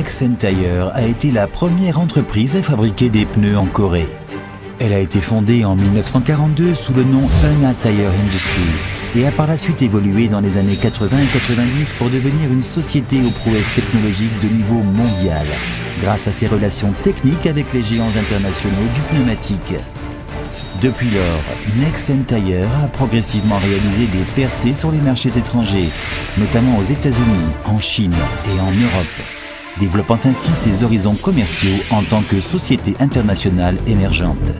Nexen Tire a été la première entreprise à fabriquer des pneus en Corée. Elle a été fondée en 1942 sous le nom Euna Tire Industry et a par la suite évolué dans les années 80 et 90 pour devenir une société aux prouesses technologiques de niveau mondial, grâce à ses relations techniques avec les géants internationaux du pneumatique. Depuis lors, Nexen Tire a progressivement réalisé des percées sur les marchés étrangers, notamment aux États-Unis, en Chine et en Europe, développant ainsi ses horizons commerciaux en tant que société internationale émergente.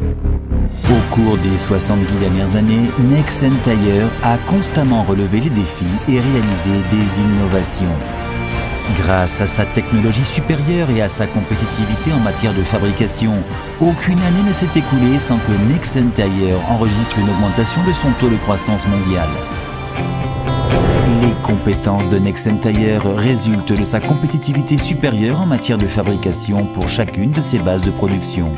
Au cours des 70 dernières années, Nexen Tire a constamment relevé les défis et réalisé des innovations. Grâce à sa technologie supérieure et à sa compétitivité en matière de fabrication, aucune année ne s'est écoulée sans que Nexen Tire enregistre une augmentation de son taux de croissance mondial. Les compétences de Nexen Tire résultent de sa compétitivité supérieure en matière de fabrication pour chacune de ses bases de production.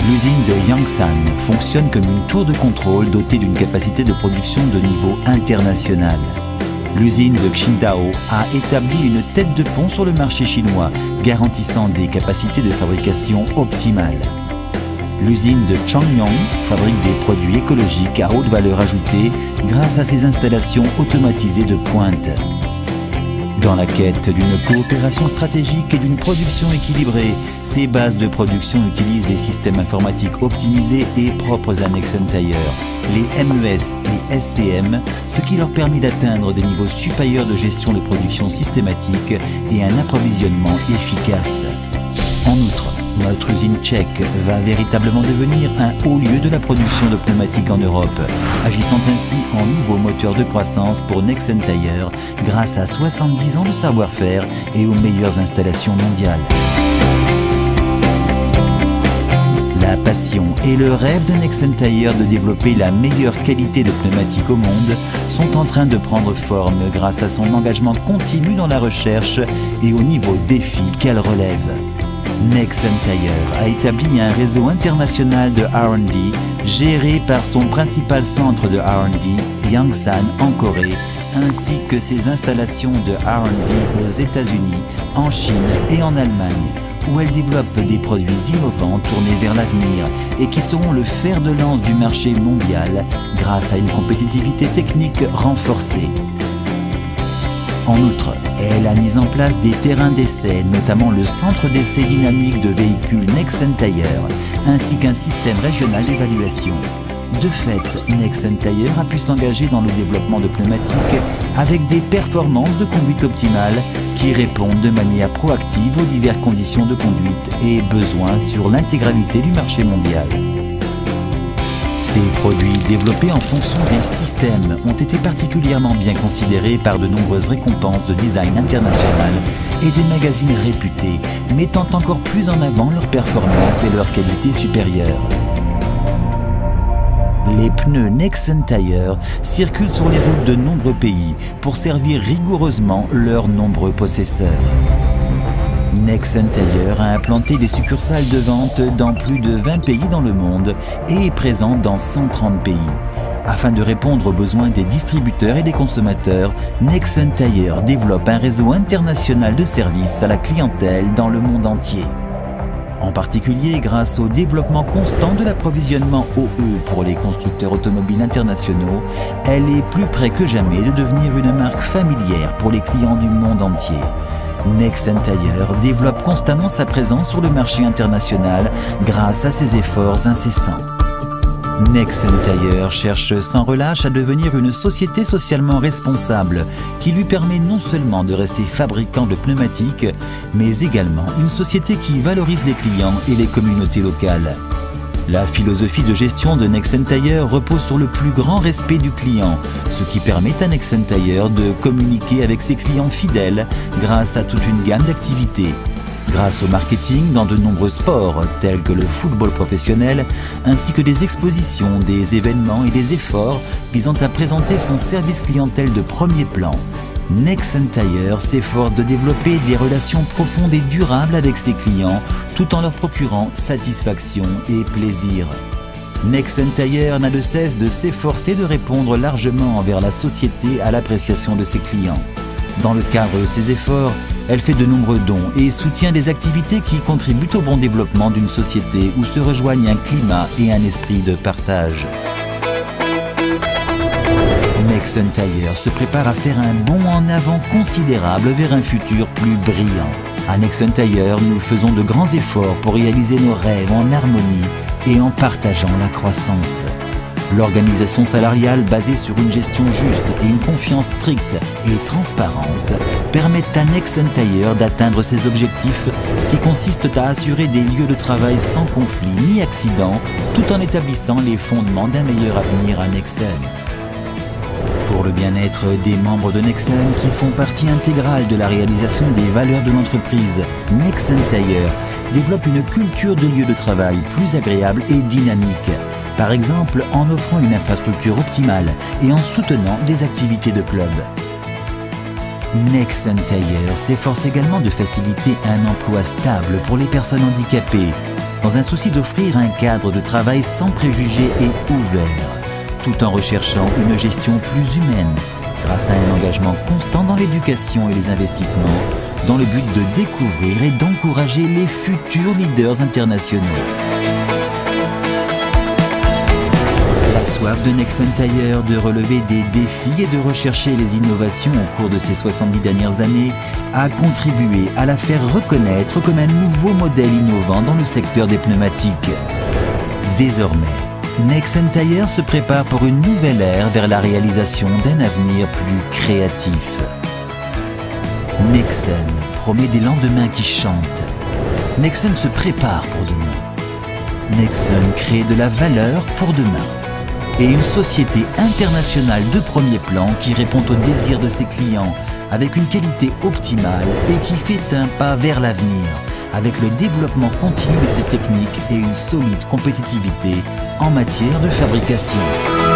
L'usine de Yangsan fonctionne comme une tour de contrôle dotée d'une capacité de production de niveau international. L'usine de Qingdao a établi une tête de pont sur le marché chinois, garantissant des capacités de fabrication optimales. L'usine de Changyong fabrique des produits écologiques à haute valeur ajoutée grâce à ses installations automatisées de pointe. Dans la quête d'une coopération stratégique et d'une production équilibrée, ces bases de production utilisent des systèmes informatiques optimisés et propres à Nexen Tire, les MES et SCM, ce qui leur permet d'atteindre des niveaux supérieurs de gestion de production systématique et un approvisionnement efficace. En outre, notre usine tchèque va véritablement devenir un haut lieu de la production de pneumatiques en Europe, agissant ainsi en nouveau moteur de croissance pour Nexen Tire grâce à 70 ans de savoir-faire et aux meilleures installations mondiales. La passion et le rêve de Nexen Tire de développer la meilleure qualité de pneumatique au monde sont en train de prendre forme grâce à son engagement continu dans la recherche et au niveau défi qu'elle relève. Nexen Tire a établi un réseau international de R&D géré par son principal centre de R&D, Yangsan en Corée, ainsi que ses installations de R&D aux États-Unis, en Chine et en Allemagne, où elle développe des produits innovants tournés vers l'avenir et qui seront le fer de lance du marché mondial grâce à une compétitivité technique renforcée. En outre, elle a mis en place des terrains d'essai, notamment le centre d'essai dynamique de véhicules Nexen Tire, ainsi qu'un système régional d'évaluation. De fait, Nexen Tire a pu s'engager dans le développement de pneumatiques avec des performances de conduite optimales qui répondent de manière proactive aux diverses conditions de conduite et besoins sur l'intégralité du marché mondial. Ces produits développés en fonction des systèmes ont été particulièrement bien considérés par de nombreuses récompenses de design international et des magazines réputés, mettant encore plus en avant leurs performances et leur qualité supérieure. Les pneus Nexen Tire circulent sur les routes de nombreux pays pour servir rigoureusement leurs nombreux possesseurs. Nexen Tire a implanté des succursales de vente dans plus de 20 pays dans le monde et est présent dans 130 pays. Afin de répondre aux besoins des distributeurs et des consommateurs, Nexen Tire développe un réseau international de services à la clientèle dans le monde entier. En particulier grâce au développement constant de l'approvisionnement OE pour les constructeurs automobiles internationaux, elle est plus près que jamais de devenir une marque familière pour les clients du monde entier. Nexen Tire développe constamment sa présence sur le marché international grâce à ses efforts incessants. Nexen Tire cherche sans relâche à devenir une société socialement responsable qui lui permet non seulement de rester fabricant de pneumatiques, mais également une société qui valorise les clients et les communautés locales. La philosophie de gestion de Nexen Tire repose sur le plus grand respect du client, ce qui permet à Nexen Tire de communiquer avec ses clients fidèles grâce à toute une gamme d'activités. Grâce au marketing dans de nombreux sports tels que le football professionnel, ainsi que des expositions, des événements et des efforts visant à présenter son service clientèle de premier plan, Nexen Tire s'efforce de développer des relations profondes et durables avec ses clients tout en leur procurant satisfaction et plaisir. Nexen Tire n'a de cesse de s'efforcer de répondre largement envers la société à l'appréciation de ses clients. Dans le cadre de ces efforts, Elle fait de nombreux dons et soutient des activités qui contribuent au bon développement d'une société où se rejoignent un climat et un esprit de partage. Nexen Tire se prépare à faire un bond en avant considérable vers un futur plus brillant. À Nexen Tire, nous faisons de grands efforts pour réaliser nos rêves en harmonie et en partageant la croissance. L'organisation salariale basée sur une gestion juste et une confiance stricte et transparente permettent à Nexen Tire d'atteindre ses objectifs qui consistent à assurer des lieux de travail sans conflit ni accident tout en établissant les fondements d'un meilleur avenir à Nexen. Pour le bien-être des membres de Nexen qui font partie intégrale de la réalisation des valeurs de l'entreprise, Nexen Tire développe une culture de lieu de travail plus agréable et dynamique. Par exemple, en offrant une infrastructure optimale et en soutenant des activités de club. Nexen Tire s'efforce également de faciliter un emploi stable pour les personnes handicapées, dans un souci d'offrir un cadre de travail sans préjugés et ouvert, tout en recherchant une gestion plus humaine, grâce à un engagement constant dans l'éducation et les investissements, dans le but de découvrir et d'encourager les futurs leaders internationaux. La soif de Nexen Tire de relever des défis et de rechercher les innovations au cours de ces 70 dernières années a contribué à la faire reconnaître comme un nouveau modèle innovant dans le secteur des pneumatiques. Désormais, Nexen Tire se prépare pour une nouvelle ère vers la réalisation d'un avenir plus créatif. Nexen promet des lendemains qui chantent. Nexen se prépare pour demain. Nexen crée de la valeur pour demain. Et une société internationale de premier plan qui répond aux désirs de ses clients avec une qualité optimale et qui fait un pas vers l'avenir avec le développement continu de ses techniques et une solide compétitivité en matière de fabrication.